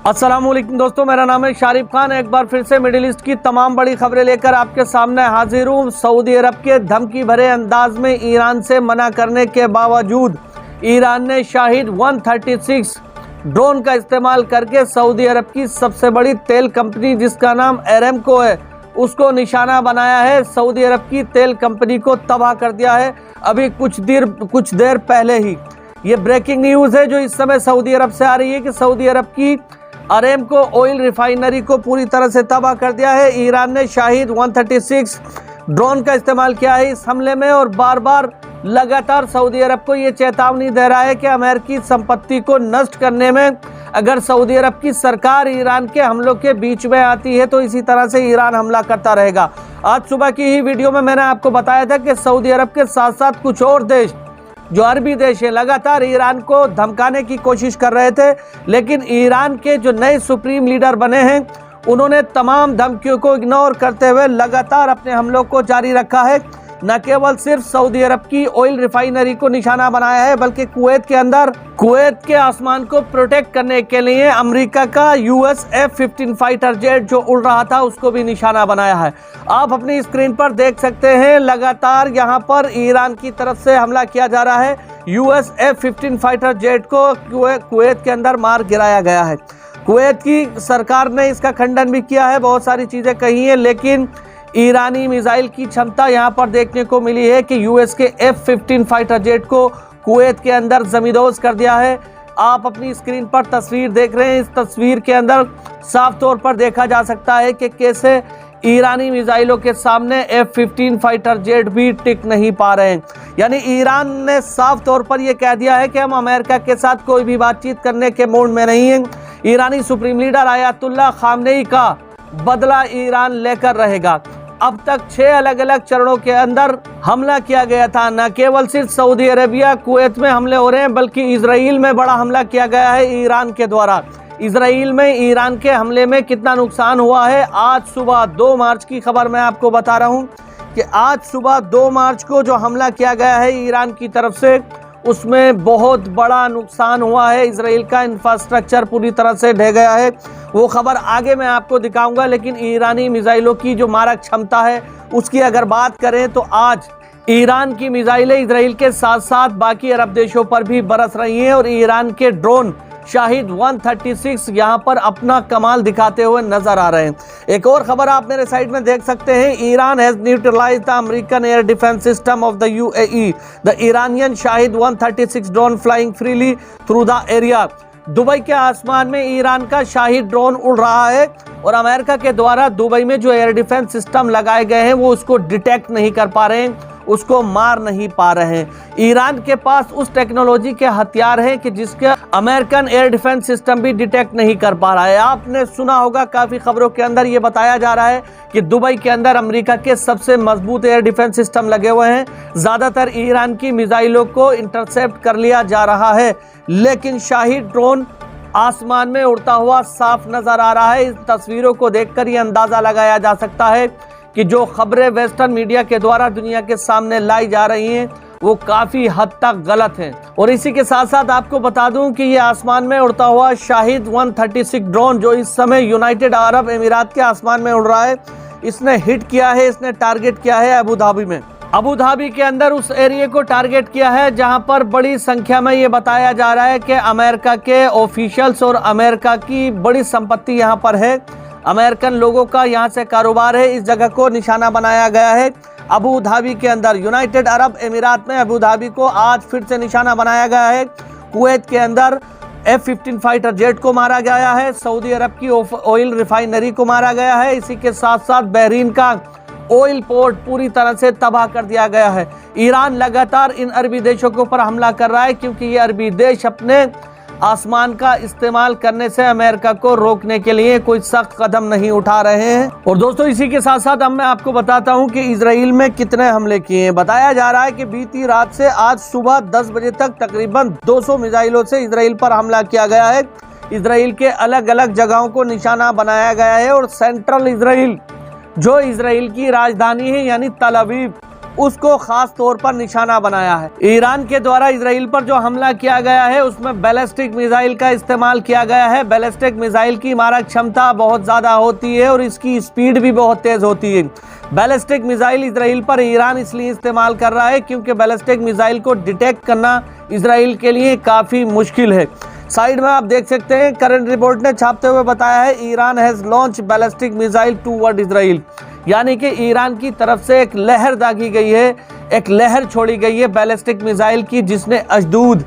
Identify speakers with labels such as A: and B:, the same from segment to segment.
A: अस्सलामुअलैकुम दोस्तों, मेरा नाम है शारिफ खान। एक बार फिर से मिडिल ईस्ट की तमाम बड़ी खबरें लेकर आपके सामने हाजिर हूँ। सऊदी अरब के धमकी भरे अंदाज में ईरान से मना करने के बावजूद ईरान ने शाहिद 136 ड्रोन का इस्तेमाल करके सऊदी अरब की सबसे बड़ी तेल कंपनी जिसका नाम एरेमको है उसको निशाना बनाया है। सऊदी अरब की तेल कंपनी को तबाह कर दिया है। अभी कुछ देर पहले ही ये ब्रेकिंग न्यूज़ है जो इस समय सऊदी अरब से आ रही है कि सऊदी अरब की अरेमको ऑयल रिफाइनरी को पूरी तरह से तबाह कर दिया है। ईरान ने शाहिद 136 ड्रोन का इस्तेमाल किया है इस हमले में और बार बार लगातार सऊदी अरब को ये चेतावनी दे रहा है कि अमेरिकी संपत्ति को नष्ट करने में अगर सऊदी अरब की सरकार ईरान के हमलों के बीच में आती है तो इसी तरह से ईरान हमला करता रहेगा। आज सुबह की ही वीडियो में मैंने आपको बताया था कि सऊदी अरब के साथ साथ कुछ और देश जो अरबी देश है लगातार ईरान को धमकाने की कोशिश कर रहे थे, लेकिन ईरान के जो नए सुप्रीम लीडर बने हैं उन्होंने तमाम धमकियों को इग्नोर करते हुए लगातार अपने हमलों को जारी रखा है। न केवल सिर्फ सऊदी अरब की ऑयल रिफाइनरी को निशाना बनाया है बल्कि कुवैत के आसमान को प्रोटेक्ट करने के लिए अमेरिका का US F-15 फाइटर जेट जो उड़ रहा था उसको भी निशाना बनाया है। आप अपनी स्क्रीन पर देख सकते हैं लगातार यहां पर ईरान की तरफ से हमला किया जा रहा है। US F-15 फाइटर जेट को कुवैत के अंदर मार गिराया गया है। कुवैत की सरकार ने इसका खंडन भी किया है, बहुत सारी चीजें कही है, लेकिन ईरानी मिसाइल की क्षमता यहां पर देखने को मिली है कि US के F-15 फाइटर जेट को कुवैत के अंदर जमींदोज कर दिया है। आप अपनी स्क्रीन पर तस्वीर देख रहे हैं। इस तस्वीर के अंदर साफ तौर पर देखा जा सकता है कि कैसे ईरानी मिसाइलों के सामने F-15 फाइटर जेट भी टिक नहीं पा रहे हैं। यानी ईरान ने साफ तौर पर यह कह दिया है कि हम अमेरिका के साथ कोई भी बातचीत करने के मूड में नहीं हैं। ईरानी सुप्रीम लीडर आयतुल्लाह खामनेई का बदला ईरान लेकर रहेगा। अब तक 6 अलग अलग चरणों के अंदर हमला किया गया था। न केवल सिर्फ सऊदी अरेबिया कुवैत में हमले हो रहे हैं बल्कि इजराइल में बड़ा हमला किया गया है ईरान के द्वारा। इजराइल में ईरान के हमले में कितना नुकसान हुआ है, आज सुबह 2 मार्च की खबर मैं आपको बता रहा हूं कि आज सुबह 2 मार्च को जो हमला किया गया है ईरान की तरफ से उसमें बहुत बड़ा नुकसान हुआ है। इजराइल का इंफ्रास्ट्रक्चर पूरी तरह से ढह गया है। वो खबर आगे मैं आपको दिखाऊंगा, लेकिन ईरानी मिसाइलों की जो मारक क्षमता है उसकी अगर बात करें तो आज ईरान की मिसाइलें इजराइल के साथ साथ बाकी अरब देशों पर भी बरस रही हैं और ईरान के ड्रोन शाहिद 136 यहां पर अपना कमाल दिखाते हुए नजर आ रहे हैं। एक और खबर आप मेरे साइड में देख सकते हैं। Iran has neutralised the American air defence system of the UAE। The Iranian Shahid 136 drone flying freely through the area. Dubai के आसमान में ईरान का शाहिद ड्रोन उड़ रहा है और अमेरिका के द्वारा दुबई में जो एयर डिफेंस सिस्टम लगाए गए हैं वो उसको डिटेक्ट नहीं कर पा रहे हैं, उसको मार नहीं पा रहे हैं। ईरान के पास उस टेक्नोलॉजी के हथियार हैं कि जिसके अमेरिकन एयर डिफेंस सिस्टम भी डिटेक्ट नहीं कर पा रहा है। आपने सुना होगा काफी खबरों के अंदर ये बताया जा रहा है कि दुबई के अंदर अमेरिका के सबसे मजबूत एयर डिफेंस सिस्टम लगे हुए हैं। ज्यादातर ईरान की मिसाइलों को इंटरसेप्ट कर लिया जा रहा है, लेकिन शाहिद ड्रोन आसमान में उड़ता हुआ साफ नजर आ रहा है। इस तस्वीरों को देखकर यह अंदाजा लगाया जा सकता है कि जो खबरें वेस्टर्न मीडिया के द्वारा दुनिया के सामने लाई जा रही हैं वो काफी हद तक गलत हैं। और इसी के साथ साथ आपको बता दूं कि ये आसमान में उड़ता हुआ शाहिद 136 ड्रोन जो इस समय यूनाइटेड अरब अमीरात के आसमान में उड़ रहा है, इसने हिट किया है, इसने टारगेट किया है अबू धाबी में। अबू धाबी के अंदर उस एरिया को टारगेट किया है जहां पर बड़ी संख्या में ये बताया जा रहा है कि अमेरिका के ऑफिशियल्स और अमेरिका की बड़ी संपत्ति यहां पर है, अमेरिकन लोगों का यहां से कारोबार है। इस जगह को निशाना बनाया गया है अबू धाबी के अंदर। यूनाइटेड अरब अमीरात में अबू धाबी को आज फिर से निशाना बनाया गया है। कुवैत के अंदर F-15 फाइटर जेट को मारा गया है। सऊदी अरब की ऑयल रिफाइनरी को मारा गया है। इसी के साथ साथ बहरीन का ऑयल पोर्ट पूरी तरह से तबाह कर दिया गया है। ईरान लगातार इन अरबी देशों के ऊपर हमला कर रहा है क्योंकि ये अरबी देश अपने आसमान का इस्तेमाल करने से अमेरिका को रोकने के लिए कोई सख्त कदम नहीं उठा रहे हैं। और दोस्तों इसी के साथ साथ अब मैं आपको बताता हूं कि इजराइल में कितने हमले किए हैं। बताया जा रहा है कि बीती रात से आज सुबह 10 बजे तक तकरीबन 200 मिसाइलों से इजराइल पर हमला किया गया है। इजराइल के अलग अलग जगहों को निशाना बनाया गया है और सेंट्रल इजराइल जो इजराइल की राजधानी है यानी तल अवीव उसको खास तौर पर निशाना बनाया है। ईरान के द्वारा इजराइल पर जो हमला किया गया है उसमें बैलिस्टिक मिसाइल का इस्तेमाल किया गया है। बैलिस्टिक मिसाइल की मारक क्षमता बहुत ज्यादा होती है और इसकी स्पीड भी बहुत तेज होती है। बैलिस्टिक मिसाइल इजराइल पर ईरान इसलिए इस्तेमाल कर रहा है क्योंकि बैलिस्टिक मिसाइल को डिटेक्ट करना इजराइल के लिए काफी मुश्किल है। साइड में आप देख सकते हैं करंट रिपोर्ट ने छापते हुए बताया है Iran has launch ballistic missile toward Israel, यानी कि ईरान की तरफ से एक लहर दागी गई है, एक लहर छोड़ी गई है बैलिस्टिक मिसाइल की, जिसने अशदूद,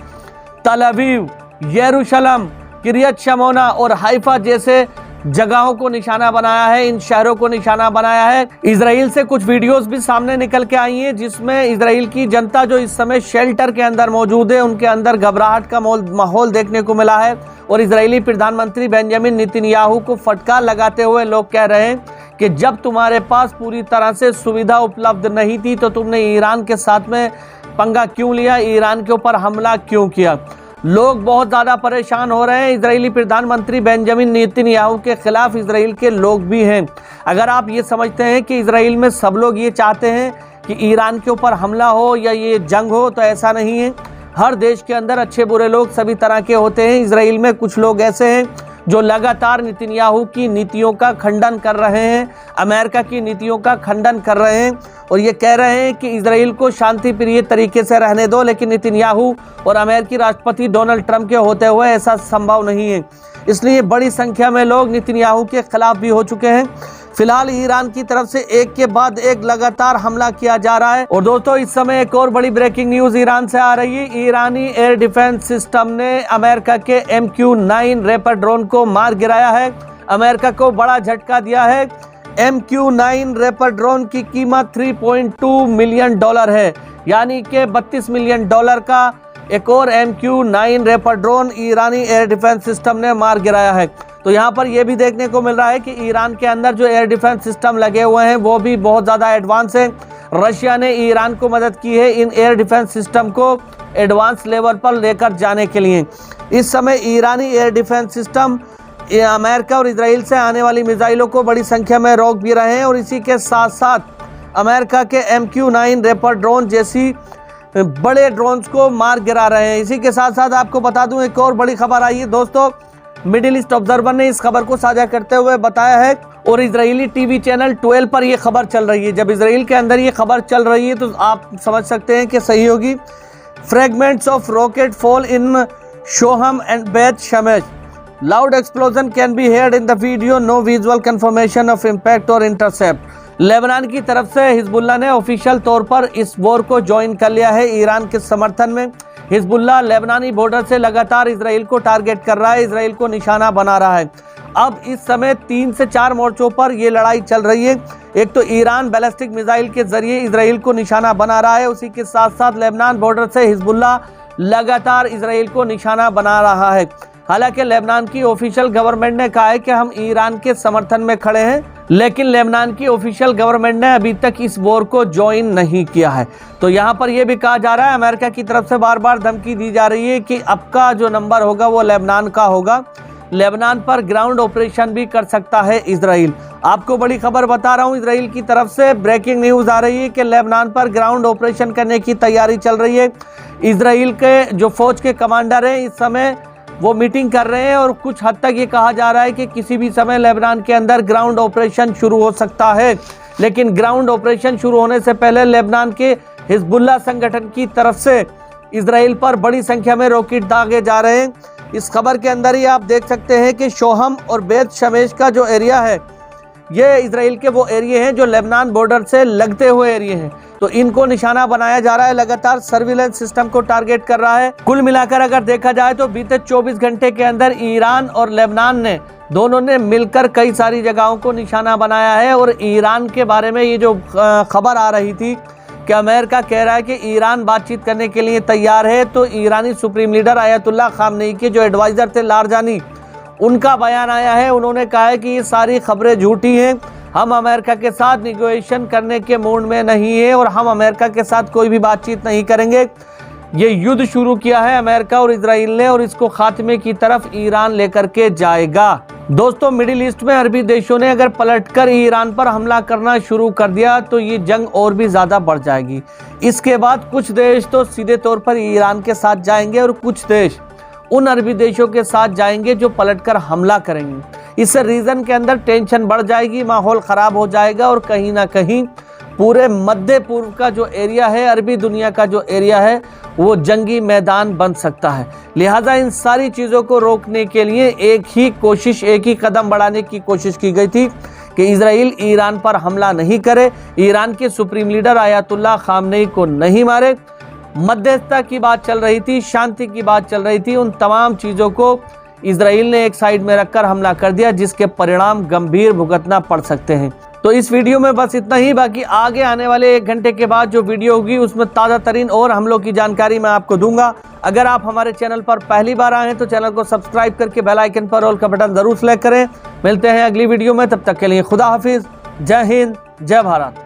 A: तल अवीव, यरूशलेम, किरियत शमोना और हाइफा जैसे जगहों को निशाना बनाया है, इन शहरों को निशाना बनाया है। इजराइल से कुछ वीडियोस भी सामने निकल के आई हैं जिसमें इजराइल की जनता जो इस समय शेल्टर के अंदर मौजूद है उनके अंदर घबराहट का माहौल देखने को मिला है और इजरायली प्रधानमंत्री बेंजामिन नेतन्याहू को फटकार लगाते हुए लोग कह रहे हैं कि जब तुम्हारे पास पूरी तरह से सुविधा उपलब्ध नहीं थी तो तुमने ईरान के साथ में पंगा क्यों लिया, ईरान के ऊपर हमला क्यों किया। लोग बहुत ज़्यादा परेशान हो रहे हैं। इजरायली प्रधानमंत्री बेंजामिन नेतन्याहू के खिलाफ इजराइल के लोग भी हैं। अगर आप ये समझते हैं कि इजराइल में सब लोग ये चाहते हैं कि ईरान के ऊपर हमला हो या ये जंग हो, तो ऐसा नहीं है। हर देश के अंदर अच्छे बुरे लोग सभी तरह के होते हैं। इजराइल में कुछ लोग ऐसे हैं जो लगातार नेतन्याहू की नीतियों का खंडन कर रहे हैं, अमेरिका की नीतियों का खंडन कर रहे हैं और ये कह रहे हैं कि इजराइल को शांति प्रिय तरीके से रहने दो, लेकिन नेतन्याहू और अमेरिकी राष्ट्रपति डोनाल्ड ट्रंप के होते हुए ऐसा संभव नहीं है। इसलिए बड़ी संख्या में लोग नेतन्याहू के खिलाफ भी हो चुके हैं। फिलहाल ईरान की तरफ से एक के बाद एक लगातार हमला किया जा रहा है। और दोस्तों इस समय एक और बड़ी ब्रेकिंग न्यूज ईरान से आ रही है। ईरानी एयर डिफेंस सिस्टम ने अमेरिका के MQ-9 रैपर ड्रोन को मार गिराया है। अमेरिका को बड़ा झटका दिया है। MQ-9 रैपर ड्रोन की कीमत $3.2 मिलियन है, यानी कि $32 मिलियन का एक और MQ-9 रैपर ड्रोन ईरानी एयर डिफेंस सिस्टम ने मार गिराया है। तो यहाँ पर यह भी देखने को मिल रहा है कि ईरान के अंदर जो एयर डिफेंस सिस्टम लगे हुए हैं वो भी बहुत ज़्यादा एडवांस है। रशिया ने ईरान को मदद की है इन एयर डिफेंस सिस्टम को एडवांस लेवल पर लेकर जाने के लिए। इस समय ईरानी एयर डिफेंस सिस्टम अमेरिका और इजराइल से आने वाली मिसाइलों को बड़ी संख्या में रोक भी रहे हैं और इसी के साथ साथ अमेरिका के MQ-9 रैपर ड्रोन जैसी बड़े ड्रोन्स को मार गिरा रहे हैं। इसी के साथ साथ आपको बता दूं एक और बड़ी खबर आई है दोस्तों। मिडिल ईस्ट ऑब्जर्वर ने इस खबर को साझा करते हुए बताया है और इजरायली टीवी चैनल 12 पर यह खबर चल रही है। जब इजराइल के अंदर ये खबर चल रही है तो आप समझ सकते हैं कि सही होगी। Fragments of rocket fall in Shoham and Beit Shemesh, loud explosion can be heard in the video, no visual confirmation of impact और इंटरसेप्ट। लेबनान की तरफ से हिजबुल्ला ने ऑफिशियल तौर पर इस वॉर को ज्वाइन कर लिया है ईरान के समर्थन में। हिजबुल्ला लेबनानी बॉर्डर से लगातार इजराइल को टारगेट कर रहा है, इजराइल को निशाना बना रहा है। अब इस समय 3 से 4 मोर्चों पर यह लड़ाई चल रही है। एक तो ईरान बैलिस्टिक मिसाइल के जरिए इजराइल को निशाना बना रहा है, उसी के साथ साथ लेबनान बॉर्डर से हिजबुल्ला लगातार इजराइल को निशाना बना रहा है। हालांकि लेबनान की ऑफिशियल गवर्नमेंट ने कहा है कि हम ईरान के समर्थन में खड़े हैं, लेकिन लेबनान की ऑफिशियल गवर्नमेंट ने अभी तक इस वॉर को ज्वाइन नहीं किया है। तो यहाँ पर यह भी कहा जा रहा है, अमेरिका की तरफ से बार बार धमकी दी जा रही है कि अब का जो नंबर होगा वो लेबनान का होगा। लेबनान पर ग्राउंड ऑपरेशन भी कर सकता है इजराइल। आपको बड़ी खबर बता रहा हूँ, इजराइल की तरफ से ब्रेकिंग न्यूज आ रही है कि लेबनान पर ग्राउंड ऑपरेशन करने की तैयारी चल रही है। इजराइल के जो फौज के कमांडर हैं इस समय वो मीटिंग कर रहे हैं और कुछ हद तक ये कहा जा रहा है कि किसी भी समय लेबनान के अंदर ग्राउंड ऑपरेशन शुरू हो सकता है। लेकिन ग्राउंड ऑपरेशन शुरू होने से पहले लेबनान के हिजबुल्ला संगठन की तरफ से इजराइल पर बड़ी संख्या में रॉकेट दागे जा रहे हैं। इस खबर के अंदर ही आप देख सकते हैं कि शोहम और बेत शमेश का जो एरिया है ये इजराइल के वो एरिया हैं जो लेबनान बॉर्डर से लगते हुए एरिया हैं। तो इनको निशाना बनाया जा रहा है, लगातार सर्विलेंस सिस्टम को टारगेट कर रहा है। कुल मिलाकर अगर देखा जाए तो बीते 24 घंटे के अंदर ईरान और लेबनान ने दोनों ने मिलकर कई सारी जगहों को निशाना बनाया है। और ईरान के बारे में ये जो खबर आ रही थी कि अमेरिका कह रहा है कि ईरान बातचीत करने के लिए तैयार है, तो ईरानी सुप्रीम लीडर आयतुल्लाह खामनेई के जो एडवाइजर थे लारजानी, उनका बयान आया है। उन्होंने कहा है कि ये सारी खबरें झूठी हैं, हम अमेरिका के साथ निगोशिएशन करने के मूड में नहीं है और हम अमेरिका के साथ कोई भी बातचीत नहीं करेंगे। ये युद्ध शुरू किया है अमेरिका और इजराइल ने और इसको खात्मे की तरफ ईरान लेकर के जाएगा। दोस्तों, मिडिल ईस्ट में अरबी देशों ने अगर पलटकर ईरान पर हमला करना शुरू कर दिया तो ये जंग और भी ज़्यादा बढ़ जाएगी। इसके बाद कुछ देश तो सीधे तौर पर ईरान के साथ जाएंगे और कुछ देश उन अरबी देशों के साथ जाएंगे जो पलटकर हमला करेंगे। इससे रीजन के अंदर टेंशन बढ़ जाएगी, माहौल ख़राब हो जाएगा और कहीं ना कहीं पूरे मध्य पूर्व का जो एरिया है, अरबी दुनिया का जो एरिया है, वो जंगी मैदान बन सकता है। लिहाजा इन सारी चीज़ों को रोकने के लिए एक ही कदम बढ़ाने की कोशिश की गई थी कि इजराइल ईरान पर हमला नहीं करे, ईरान के सुप्रीम लीडर आयतुल्लाह खामनेई को नहीं मारे। मध्यस्थता की बात चल रही थी, शांति की बात चल रही थी। उन तमाम चीज़ों को इजराइल ने एक साइड में रखकर हमला कर दिया, जिसके परिणाम गंभीर भुगतना पड़ सकते हैं। तो इस वीडियो में बस इतना ही। बाकी आगे आने वाले 1 घंटे के बाद जो वीडियो होगी उसमें ताज़ा तरीन और हमलों की जानकारी मैं आपको दूंगा। अगर आप हमारे चैनल पर पहली बार आए हैं तो चैनल को सब्सक्राइब करके बेल आइकन पर ऑल का बटन जरूर सेलेक्ट करें। मिलते हैं अगली वीडियो में, तब तक के लिए खुदा हाफिज। जय हिंद, जय भारत।